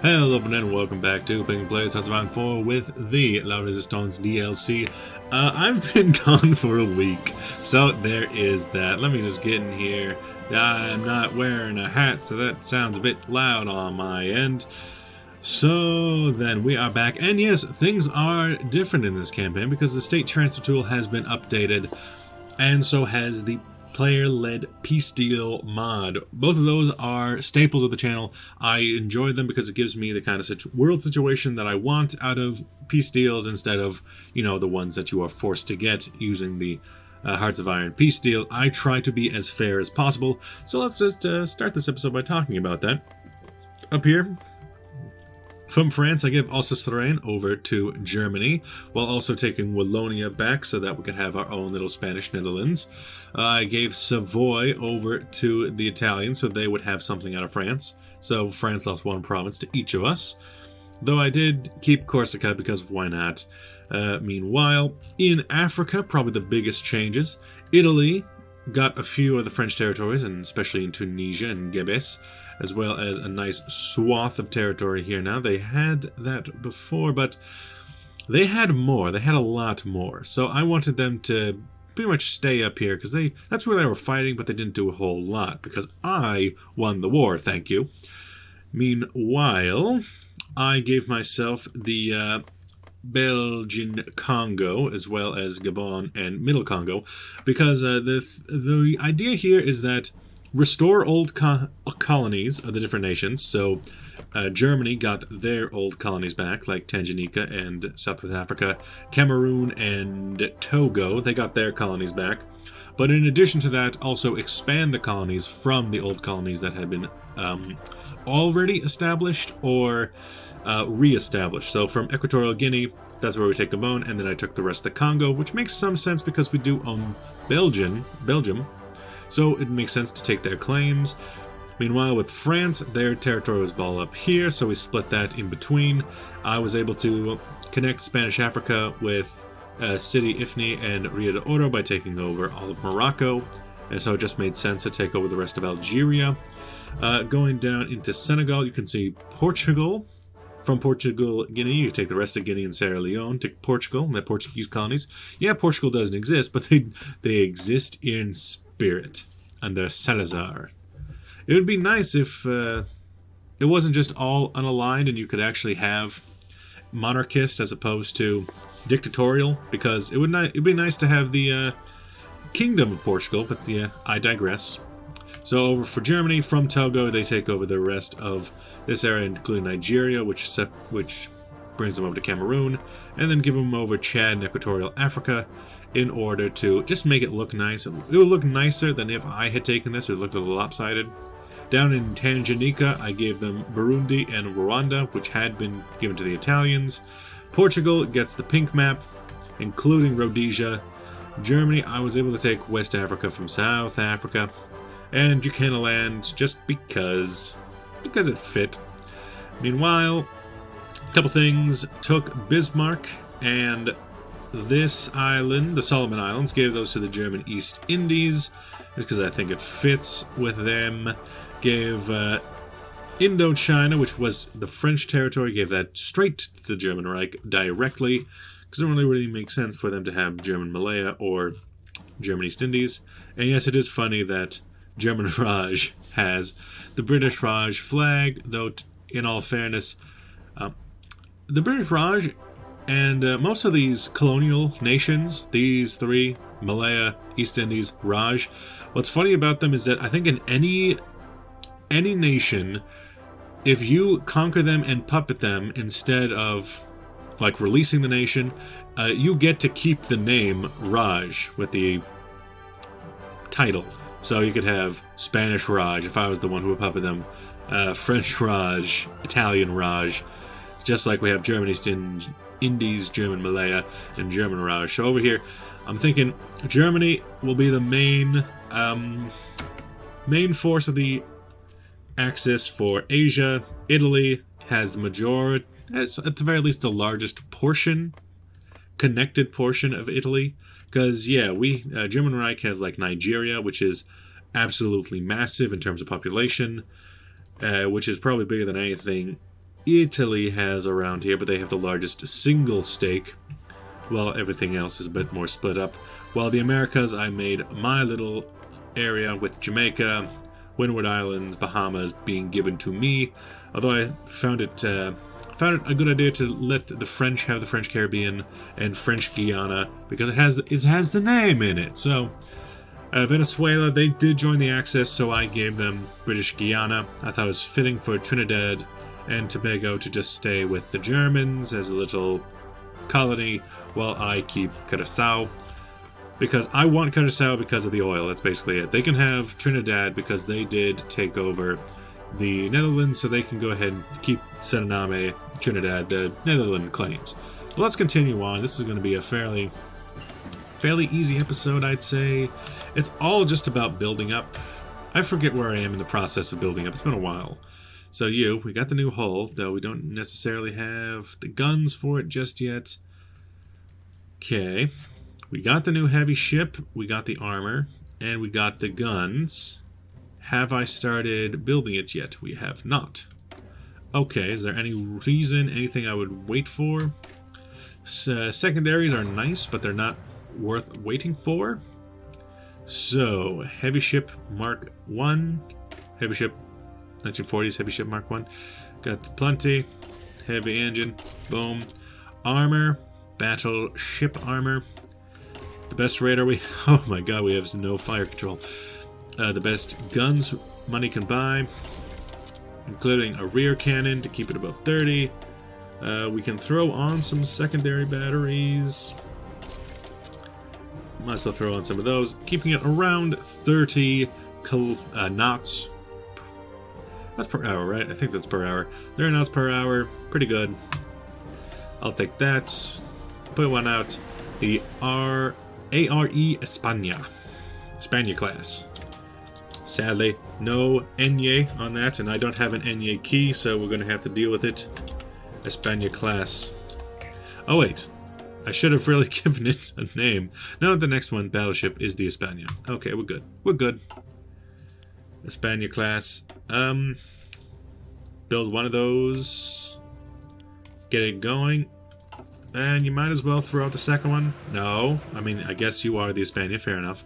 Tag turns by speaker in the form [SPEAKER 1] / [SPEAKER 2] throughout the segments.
[SPEAKER 1] Hello and welcome back to Playing Players House of Iron 4 with the La Résistance DLC. I've been gone for a week, so there is that. Let me just get in here. I'm not wearing a hat, so that sounds a bit loud on my end. So then we are back, and yes, things are different in this campaign because the state transfer tool has been updated, and so has the player-led peace deal mod. Both of those are staples of the channel. I enjoy them because it gives me the kind of world situation that I want out of peace deals instead of, you know, the ones that you are forced to get using the Hearts of Iron peace deal. I try to be as fair as possible. So let's just start this episode by talking about that. Up here, from France, I give Alsace-Lorraine over to Germany, while also taking Wallonia back so that we could have our own little Spanish Netherlands. I gave Savoy over to the Italians so they would have something out of France. So France lost one province to each of us. Though I did keep Corsica because why not? Meanwhile, in Africa, probably the biggest changes. Italy got a few of the French territories, and especially in Tunisia and Gebes, as well as a nice swath of territory here now. They had that before, but they had more. They had a lot more. So I wanted them to pretty much stay up here, because that's where they were fighting, but they didn't do a whole lot, because I won the war, thank you. Meanwhile, I gave myself the Belgian Congo, as well as Gabon and Middle Congo, because the idea here is that restore old colonies of the different nations. So Germany got their old colonies back, like Tanganyika and Southwest Africa. Cameroon and Togo, they got their colonies back. But in addition to that, also expand the colonies from the old colonies that had been already established or re-established. So from Equatorial Guinea, that's where we take Gabon, and then I took the rest of the Congo, which makes some sense because we do own Belgium. So it makes sense to take their claims. Meanwhile, with France, their territory was ball up here, so we split that in between. I was able to connect Spanish Africa with Sidi Ifni and Rio de Oro by taking over all of Morocco, and so it just made sense to take over the rest of Algeria. Going down into Senegal, you can see Portugal. From Portugal, Guinea, you take the rest of Guinea and Sierra Leone to Portugal, and the Portuguese colonies. Yeah, Portugal doesn't exist, but they exist in spirit under Salazar. It would be nice if it wasn't just all unaligned and you could actually have monarchist as opposed to dictatorial, because it'd be nice to have the Kingdom of Portugal, but I digress. So over for Germany, from Togo, they take over the rest of this area, including Nigeria, which brings them over to Cameroon, and then give them over Chad and Equatorial Africa in order to just make it look nice. It would look nicer than if I had taken this. It looked a little lopsided. Down in Tanganyika, I gave them Burundi and Rwanda, which had been given to the Italians. Portugal gets the pink map, including Rhodesia. Germany, I was able to take West Africa from South Africa. And Buchanan just because it fit. Meanwhile, a couple things. Took Bismarck and this island, the Solomon Islands, gave those to the German East Indies, just because I think it fits with them. Gave Indochina, which was the French territory, gave that straight to the German Reich directly, because it don't really make sense for them to have German Malaya or German East Indies. And yes, it is funny that German Raj has the British Raj flag, though in all fairness, the British Raj and most of these colonial nations, these three, Malaya, East Indies, Raj, what's funny about them is that I think in any nation, if you conquer them and puppet them instead of like releasing the nation, you get to keep the name Raj with the title. So you could have Spanish Raj, if I was the one who would puppet them, French Raj, Italian Raj, just like we have German East Indies, German Malaya, and German Raj. So over here, I'm thinking Germany will be the main force of the Axis for Asia. Italy has the majority, at the very least the largest portion, connected portion of Italy. Because, yeah, German Reich has, like, Nigeria, which is absolutely massive in terms of population, which is probably bigger than anything Italy has around here, but they have the largest single stake, while everything else is a bit more split up. While the Americas, I made my little area with Jamaica, Windward Islands, Bahamas being given to me, although I found it a good idea to let the French have the French Caribbean and French Guiana, because it has the name in it. So Venezuela, they did join the Axis, so I gave them British Guiana. I thought it was fitting for Trinidad and Tobago to just stay with the Germans as a little colony, while I keep Curaçao, because I want Curaçao because of the oil. That's basically it. They can have Trinidad because they did take over the Netherlands, so they can go ahead and keep Suriname, Trinidad, the Netherlands claims. But let's continue on. This is going to be a fairly easy episode, I'd say. It's all just about building up. I forget where I am in the process of building up. It's been a while. So we got the new hull, though we don't necessarily have the guns for it just yet. Okay, we got the new heavy ship, we got the armor, and we got the guns. Have I started building it yet? We have not. Okay, is there any reason, anything I would wait for? Secondaries are nice, but they're not worth waiting for. So, heavy ship Mark 1, heavy ship 1940s heavy ship Mark 1. Got plenty. Heavy engine. Boom. Armor. Battleship armor. The best radar we... Oh my god, we have no fire control. The best guns money can buy, including a rear cannon to keep it above 30. We can throw on some secondary batteries. Might as well throw on some of those. Keeping it around 30 knots. That's per hour, right? I think that's per hour. 30 knots per hour. Pretty good. I'll take that. Put one out. The ARE España. España class. Sadly, no Enye on that, and I don't have an Enye key, so we're going to have to deal with it. España class. Oh, wait. I should have really given it a name. No, the next one, battleship, is the España. Okay, we're good. We're good. España class. Build one of those. Get it going. And you might as well throw out the second one. No. I mean, I guess you are the España. Fair enough.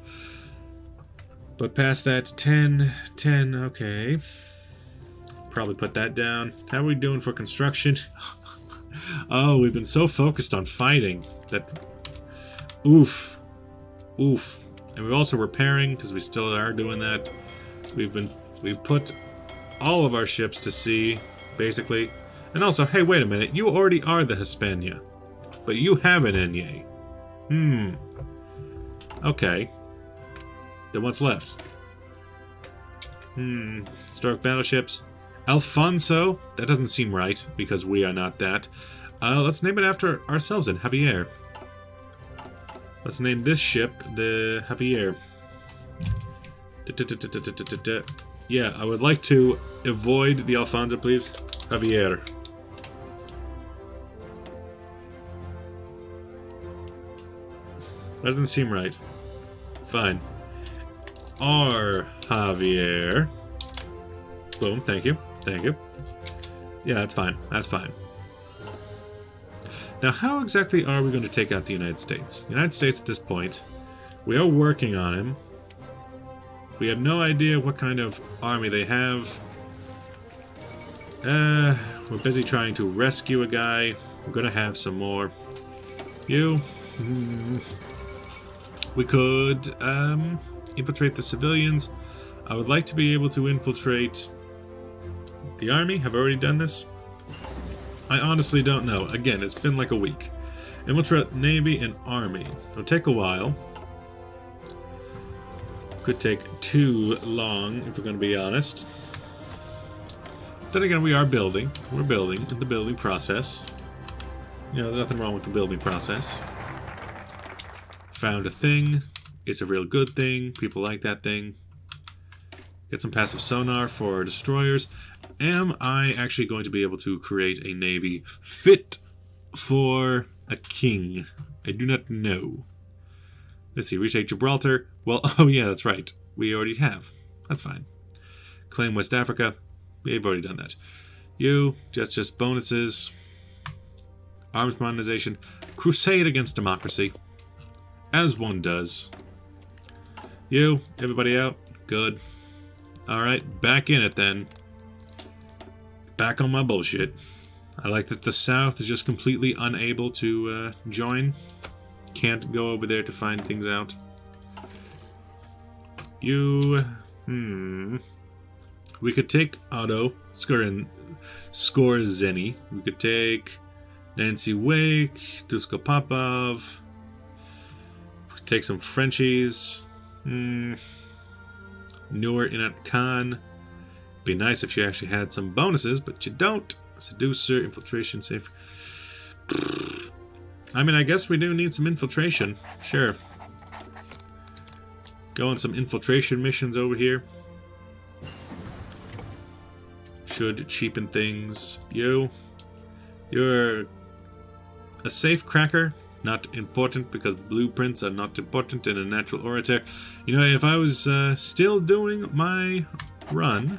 [SPEAKER 1] But past that, 10. Okay. Probably put that down. How are we doing for construction? Oh, we've been so focused on fighting that... Oof. And we're also repairing, because we still are doing that. We've put all of our ships to sea, basically. And also, hey, wait a minute. You already are the Hispania. But you have an Enye. Okay. Then what's left? Historic battleships. Alfonso? That doesn't seem right, because we are not that. Let's name it after ourselves then, Javier. Let's name this ship the Javier. Yeah, I would like to avoid the Alfonso, please. Javier. That doesn't seem right. Fine. Our Javier. Boom, thank you. Yeah, that's fine. Now, how exactly are we going to take out the United States? The United States at this point, we are working on him. We have no idea what kind of army they have. We're busy trying to rescue a guy. We're going to have some more. You. We could infiltrate the civilians. I would like to be able to infiltrate the army. Have I already done this? I honestly don't know. Again, it's been like a week. Infiltrate Navy and Army. It'll take a while. Could take too long, if we're going to be honest. Then again, we are building. We're building in the building process. You know, there's nothing wrong with the building process. Found a thing. It's a real good thing. People like that thing. Get some passive sonar for destroyers. Am I actually going to be able to create a navy fit for a king? I do not know. Let's see, retake Gibraltar. Well, oh yeah, that's right. We already have. That's fine. Claim West Africa. We've already done that. You, just bonuses. Arms modernization. Crusade against democracy. As one does. You, everybody out. Good. Alright, back in it then. Back on my bullshit. I like that the South is just completely unable to join. Can't go over there to find things out. You... We could take Otto Skorzeny. We could take Nancy Wake, Dusko Popov. We could take some Frenchies. Noor Inat Khan. Be nice if you actually had some bonuses, but you don't. Seducer, infiltration, safe. I mean, I guess we do need some infiltration. Sure. Go on some infiltration missions over here. Should cheapen things. You're a safe cracker. Not important because blueprints are not important in a natural orator. You know, if I was still doing my run,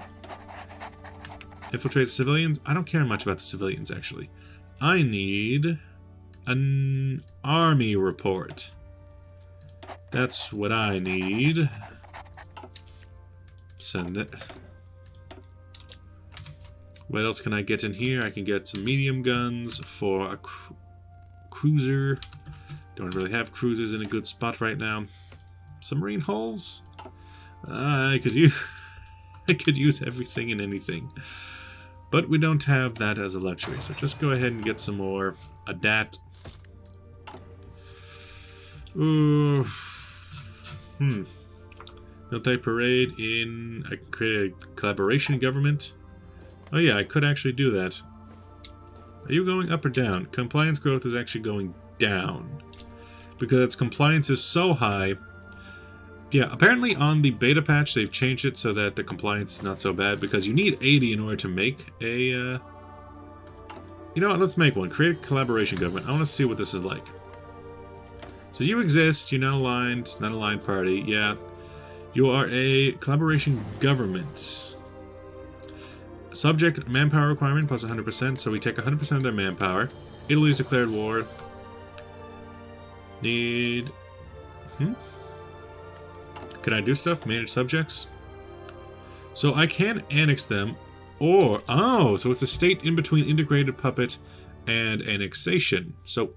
[SPEAKER 1] infiltrate civilians. I don't care much about the civilians, actually. I need an army report. That's what I need. Send it. What else can I get in here? I can get some medium guns for a cruiser. Don't really have cruisers in a good spot right now. Submarine hulls? I could use I could use everything and anything. But we don't have that as a luxury, so just go ahead and get some more ADAT. Ooh. Military parade in I created a collaboration government. Oh yeah, I could actually do that. Are you going up or down? Compliance growth is actually going down. Because its compliance is so high. Yeah, apparently on the beta patch they've changed it so that the compliance is not so bad. Because you need 80 in order to make a... You know what, let's make one. Create a collaboration government. I want to see what this is like. So you exist, you're not aligned party. Yeah, you are a collaboration government. Subject manpower requirement plus 100%, so we take 100% of their manpower. Italy's declared war. Need... Can I do stuff? Manage subjects? So I can annex them, or... Oh, so it's a state in between integrated puppet and annexation. So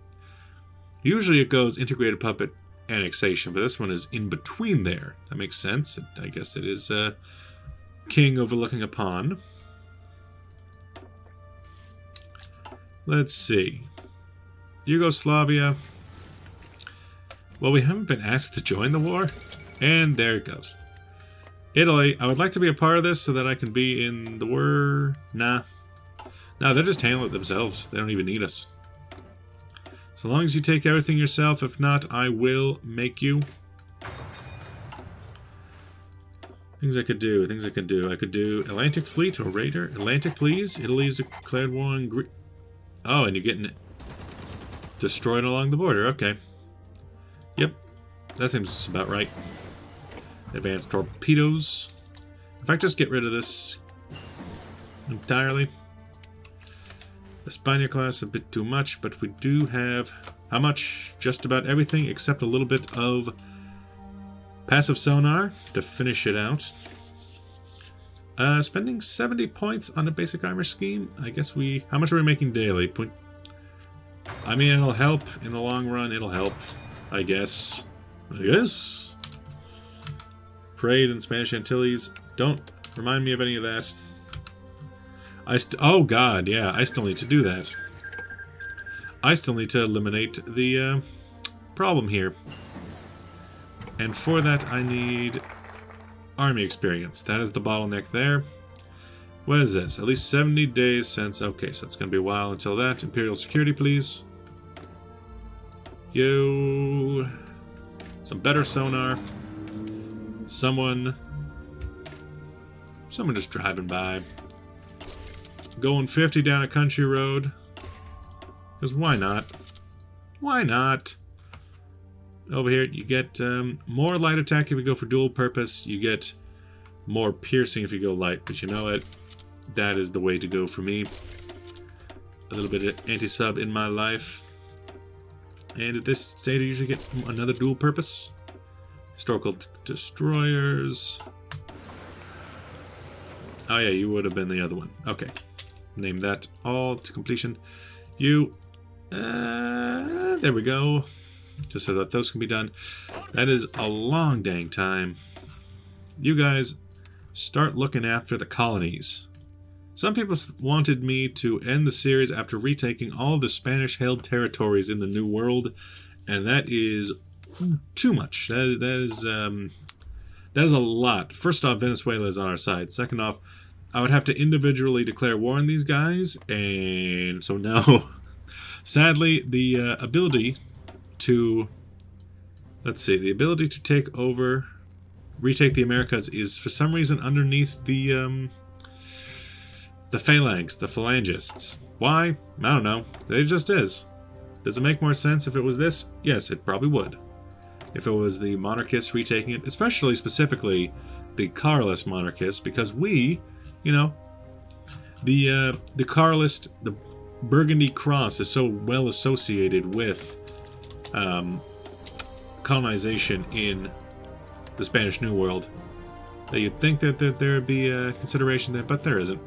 [SPEAKER 1] usually it goes integrated puppet, annexation, but this one is in between there. That makes sense. I guess it is king overlooking a pawn. Let's see. Yugoslavia. Well, we haven't been asked to join the war. And there it goes. Italy. I would like to be a part of this so that I can be in the war. Nah. No, they're just handling it themselves. They don't even need us. So long as you take everything yourself. If not, I will make you. Things I could do. Things I could do. I could do Atlantic Fleet or Raider. Atlantic, please. Italy's declared war on Greece. Oh, and you're getting destroyed along the border. Okay. Yep. That seems about right. Advanced torpedoes. In fact, just get rid of this entirely. Espana class, a bit too much, but we do have... How much? Just about everything, except a little bit of passive sonar to finish it out. Spending 70 points on a basic armor scheme. I guess we... How much are we making daily? I mean, it'll help. In the long run, it'll help. I guess. Parade in Spanish Antilles. Don't remind me of any of that. Oh god, yeah, I still need to do that. I still need to eliminate the problem here. And for that, I need army experience. That is the bottleneck there. What is this? At least 70 days since... Okay, so it's going to be a while until that. Imperial security, please. Yo. Some better sonar. Someone just driving by. Going 50 down a country road. Because why not? Why not? Over here, you get more light attack if you go for dual purpose. You get more piercing if you go light. But you know what? that is the way to go for me. A little bit of anti-sub in my life. And at this stage, I usually get another dual purpose. Historical destroyers. Oh yeah, you would have been the other one. Okay. Name that all to completion. You... there we go. Just so that those can be done. That is a long dang time. You guys start looking after the colonies. Some people wanted me to end the series after retaking all the Spanish-held territories in the New World, and that is too much. That is a lot. First off, Venezuela is on our side. Second off, I would have to individually declare war on these guys, and so no. Sadly, the ability to... Let's see, the ability to take over, retake the Americas is for some reason underneath the phalanx, the phalangists. Why? I don't know. It just is. Does it make more sense if it was this? Yes, it probably would. If it was the monarchists retaking it, especially specifically the Carlist monarchists, because we, you know, the Carlist, the Burgundy Cross is so well associated with colonization in the Spanish New World that you'd think that there would be a consideration there, but there isn't.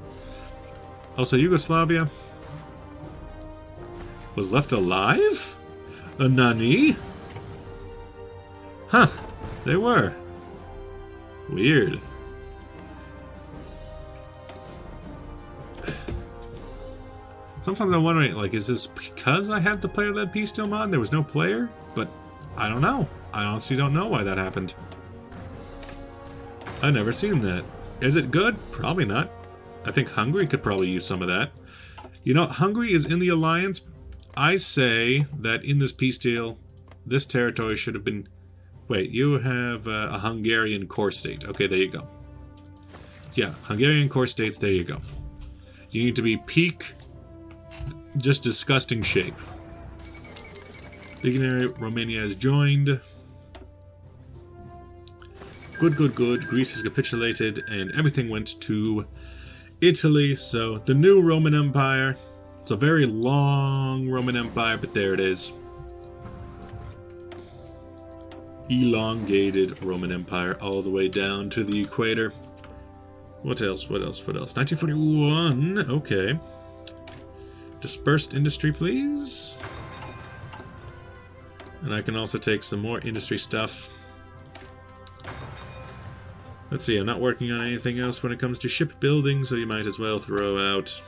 [SPEAKER 1] Also, Yugoslavia was left alive? A nani? Huh, they were. Weird. Sometimes I'm wondering, like, is this because I have the player-led peace deal mod? There was no player? But I don't know. I honestly don't know why that happened. I've never seen that. Is it good? Probably not. I think Hungary could probably use some of that. You know, Hungary is in the alliance. I say that in this peace deal, this territory should have been... Wait, you have a Hungarian core state. Okay, there you go. Yeah, Hungarian core states, there you go. You need to be peak, just disgusting shape. Legionary Romania has joined. Good, good, good. Greece has capitulated, and everything went to Italy. So, the new Roman Empire. It's a very long Roman Empire, but there it is. Elongated Roman Empire all the way down to the equator. What else? What else? What else? 1941. Okay. Dispersed industry, please. And I can also take some more industry stuff. Let's see, I'm not working on anything else when it comes to shipbuilding, so you might as well throw out...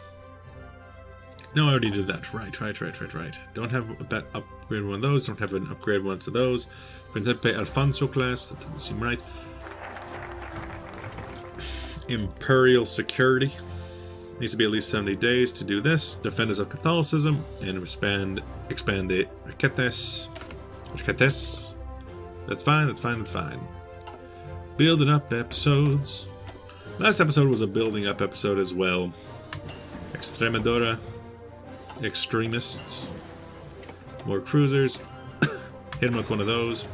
[SPEAKER 1] No, I already did that. Right. Don't have that upgrade one of those, don't have an upgrade one to those. Principe Alfonso class, that doesn't seem right. Imperial security. Needs to be at least 70 days to do this. Defenders of Catholicism, and expand the Riquetes. That's fine. Building up episodes. Last episode was a building up episode as well. Extremadura. Extremists. More cruisers. Hit him with one of those.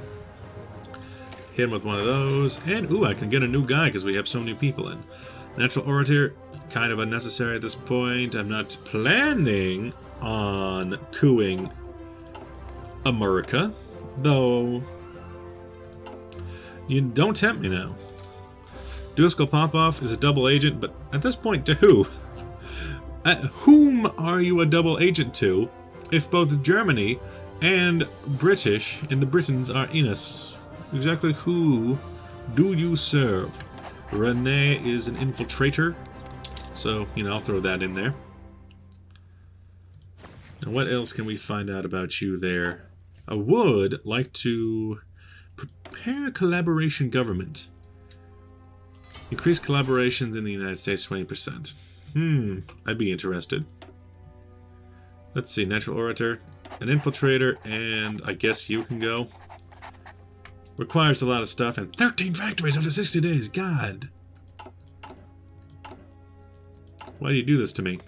[SPEAKER 1] Hit him with one of those. And, ooh, I can get a new guy because we have so many people in. Natural orator. Kind of unnecessary at this point. I'm not planning on cooing America. Though... You don't tempt me now. Dusko Popov is a double agent, but at this point, to who? Whom are you a double agent to, if both Germany and British and the Britons are in us? Exactly who do you serve? Rene is an infiltrator, so, you know, I'll throw that in there. Now, what else can we find out about you there? I would like to... Prepare a collaboration government. Increase collaborations in the United States 20%. I'd be interested. Let's see, natural orator, an infiltrator, and I guess you can go. Requires a lot of stuff, and 13 factories over 60 days, God! Why do you do this to me?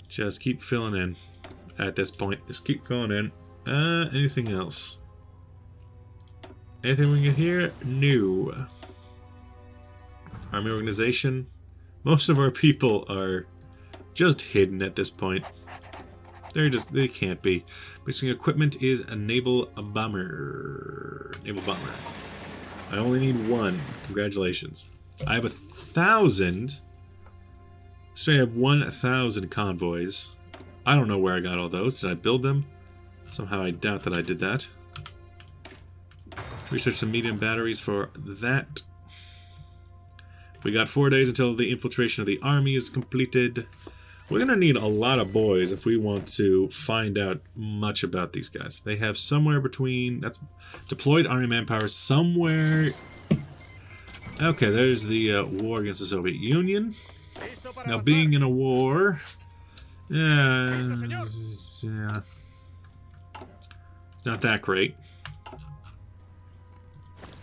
[SPEAKER 1] Just keep filling in at this point. Just keep filling in. Anything else? Anything we can get here? No. Army organization. Most of our people are just hidden at this point. They can't be. Missing equipment is a naval bomber. Naval bomber. I only need one. Congratulations. I have 1,000. So I have 1,000 convoys. I don't know where I got all those. Did I build them? Somehow I doubt that I did that. Research some medium batteries for that. We got 4 days until the infiltration of the army is completed. We're going to need a lot of boys if we want to find out much about these guys. They have somewhere between... That's deployed army manpower somewhere... Okay, there's the war against the Soviet Union. Now, being in a war... Yeah... Not that great.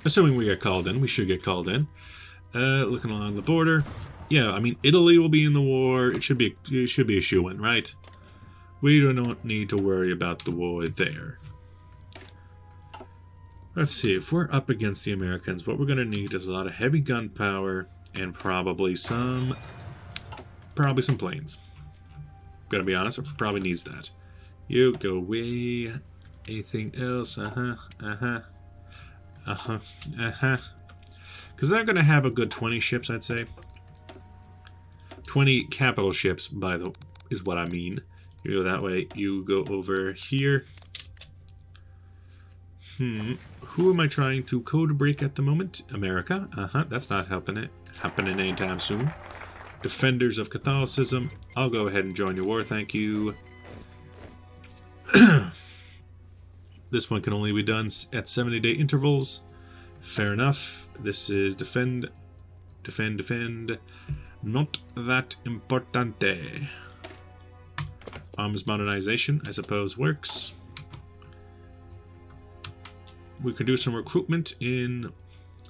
[SPEAKER 1] Assuming we get called in. We should get called in. Looking along the border. Yeah, I mean, Italy will be in the war. It should be a shoo-in, right? We don't need to worry about the war there. Let's see. If we're up against the Americans, what we're going to need is a lot of heavy gunpowder and probably some planes. Gonna be honest, it probably needs that. You go away. Anything else? Because they're going to have a good 20 ships, I'd say. 20 capital ships, is what I mean. You go that way. You go over here. Who am I trying to code break at the moment? America. That's not happening anytime soon. Defenders of Catholicism. I'll go ahead and join your war, thank you. This one can only be done at 70-day intervals. Fair enough. This is defend. Not that importante. Arms modernization, I suppose, works. We could do some recruitment in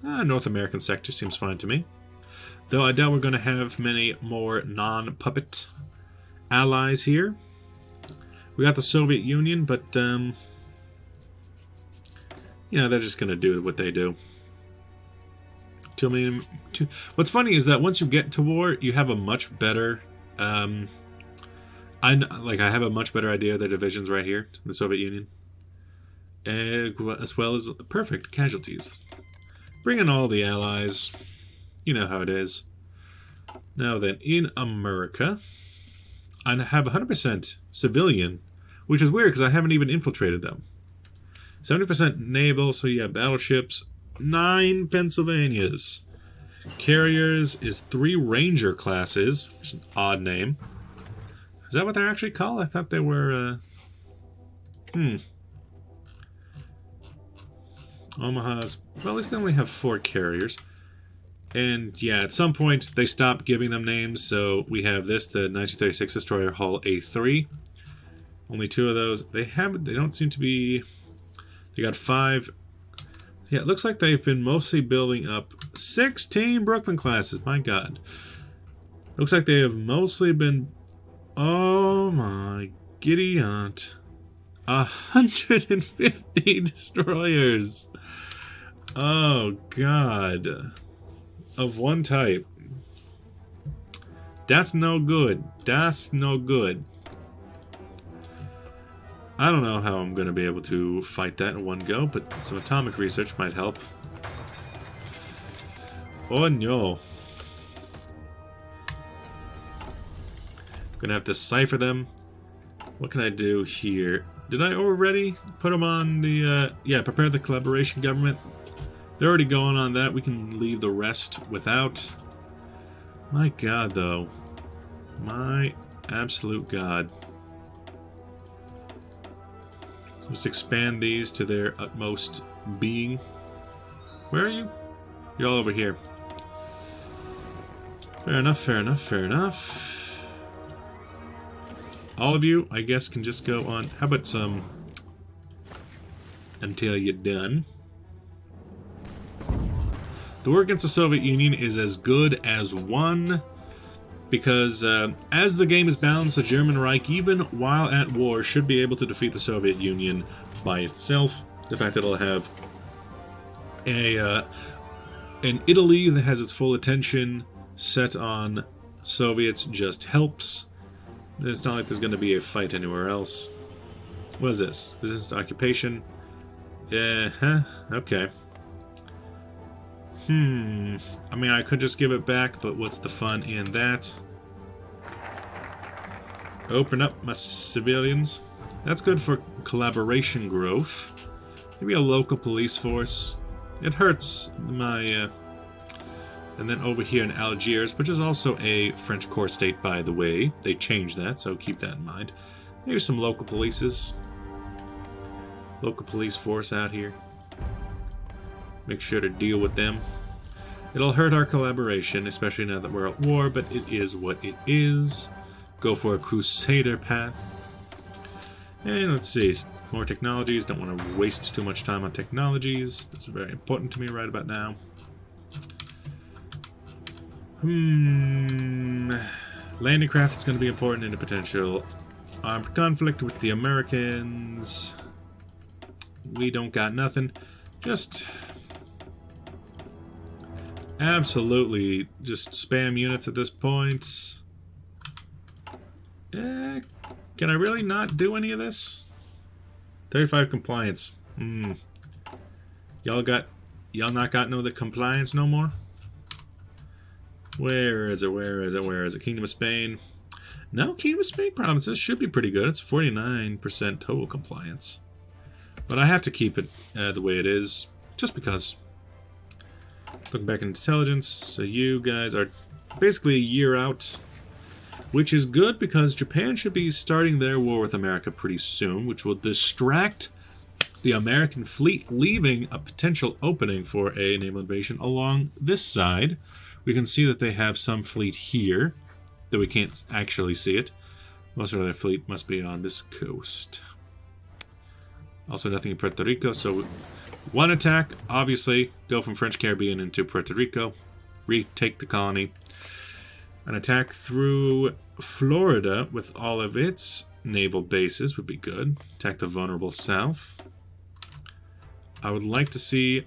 [SPEAKER 1] North American sector. Seems fine to me. Though I doubt we're going to have many more non-puppet allies here. We got the Soviet Union, but you know, they're just going to do what they do. What's funny is that once you get to war, you have a much better... I have a much better idea of the divisions right here in the Soviet Union. As well as perfect casualties. Bring in all the allies. You know how it is. Now then, in America, I have 100% civilian, which is weird because I haven't even infiltrated them. 70% naval, so you have battleships. 9 Pennsylvanias. Carriers is 3 Ranger classes, which is an odd name. Is that what they're actually called? I thought they were, Omaha's... Well, at least they only have 4 carriers. And, yeah, at some point, they stopped giving them names, so we have this, the 1936 Destroyer Hull A3. Only 2 of those. They don't seem to be... They got 5... Yeah, it looks like they've been mostly building up 16 Brooklyn classes. My God. Looks like they have mostly been... Oh my giddy aunt. 150 destroyers. Oh God. Of one type. That's no good. That's no good. I don't know how I'm going to be able to fight that in one go, but some atomic research might help. Oh no. I'm going to have to decipher them. What can I do here? Did I already put them on the... yeah, prepare the collaboration government. They're already going on that. We can leave the rest without. My God, though. My absolute God. Just expand these to their utmost being. Where are you? You're all over here. Fair enough, fair enough, fair enough. All of you, I guess, can just go on. How about some... Until you're done. The war against the Soviet Union is as good as one. Because as the game is balanced, the German Reich, even while at war, should be able to defeat the Soviet Union by itself. The fact that it'll have a And Italy, that has its full attention set on Soviets, just helps. It's not like there's going to be a fight anywhere else. What is this? Resistance to occupation? Yeah, okay. I mean, I could just give it back, but what's the fun in that? Open up my civilians. That's good for collaboration growth. Maybe a local police force. It hurts my... And then over here in Algiers, which is also a French core state, by the way. They changed that, so keep that in mind. Maybe some local polices. Local police force out here. Make sure to deal with them. It'll hurt our collaboration, especially now that we're at war, but it is what it is. Go for a crusader path. And let's see, more technologies. Don't want to waste too much time on technologies. That's very important to me right about now. Landing craft is going to be important in a potential armed conflict with the Americans. We don't got nothing. Just absolutely just spam units at this point. Can I really not do any of this? 35 compliance. Y'all not got no the compliance no more? Where is it? Where is it? Where is it? Kingdom of Spain. No, Kingdom of Spain provinces should be pretty good. It's 49% total compliance. But I have to keep it the way it is, just because. Looking back at intelligence, so you guys are basically a year out, which is good because Japan should be starting their war with America pretty soon, which will distract the American fleet, leaving a potential opening for a naval invasion along this side. We can see that they have some fleet here, though we can't actually see it. Most of their fleet must be on this coast. Also nothing in Puerto Rico, so one attack, obviously, go from French Caribbean into Puerto Rico, retake the colony. An attack through Florida with all of its naval bases would be good. Attack the vulnerable south. I would like to see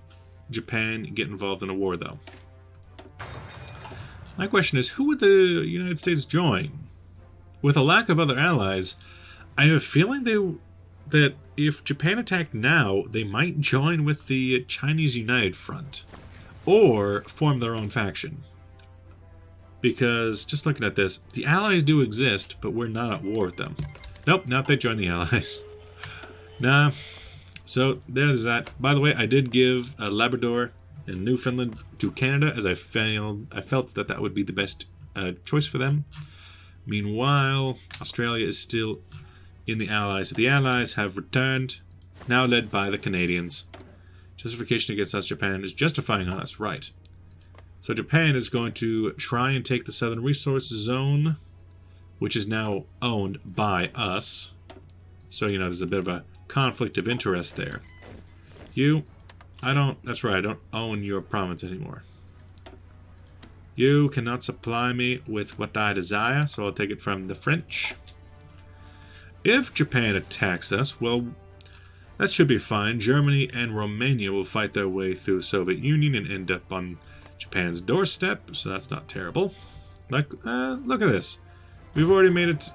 [SPEAKER 1] Japan get involved in a war, though. My question is, who would the United States join? With a lack of other allies, I have a feeling that if Japan attacked now, they might join with the Chinese United Front. Or form their own faction. Because, just looking at this, the allies do exist, but we're not at war with them. Nope, not they join the allies. Nah. So, there's that. By the way, I did give Labrador and Newfoundland to Canada, as I felt that that would be the best choice for them. Meanwhile, Australia is still in the Allies. The Allies have returned, now led by the Canadians. Justification against us, Japan is justifying on us, right. So Japan is going to try and take the Southern Resource Zone, which is now owned by us. So, there's a bit of a conflict of interest there. That's right, I don't own your province anymore. You cannot supply me with what I desire, so I'll take it from the French. If Japan attacks us, well, that should be fine. Germany and Romania will fight their way through the Soviet Union and end up on Japan's doorstep, so that's not terrible. Look at this. We've already made it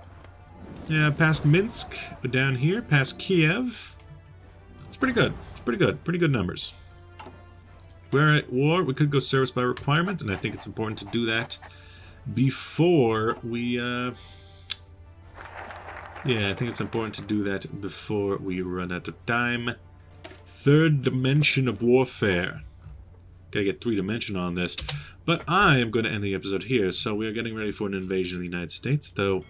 [SPEAKER 1] past Minsk, down here, past Kiev. It's pretty good. It's pretty good. Pretty good numbers. We're at war. We could go service by requirement, and I think it's important to do that before we... I think it's important to do that before we run out of time. Third dimension of warfare. Gotta get 3-dimension on this. But I am going to end the episode here, so we are getting ready for an invasion of the United States, though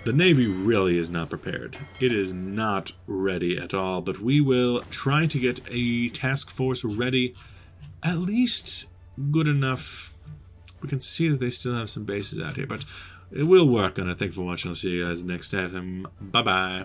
[SPEAKER 1] the Navy really is not prepared. It is not ready at all, but we will try to get a task force ready, at least good enough. We can see that they still have some bases out here, but it will work, and I thank you for watching. I'll see you guys next time. Bye-bye.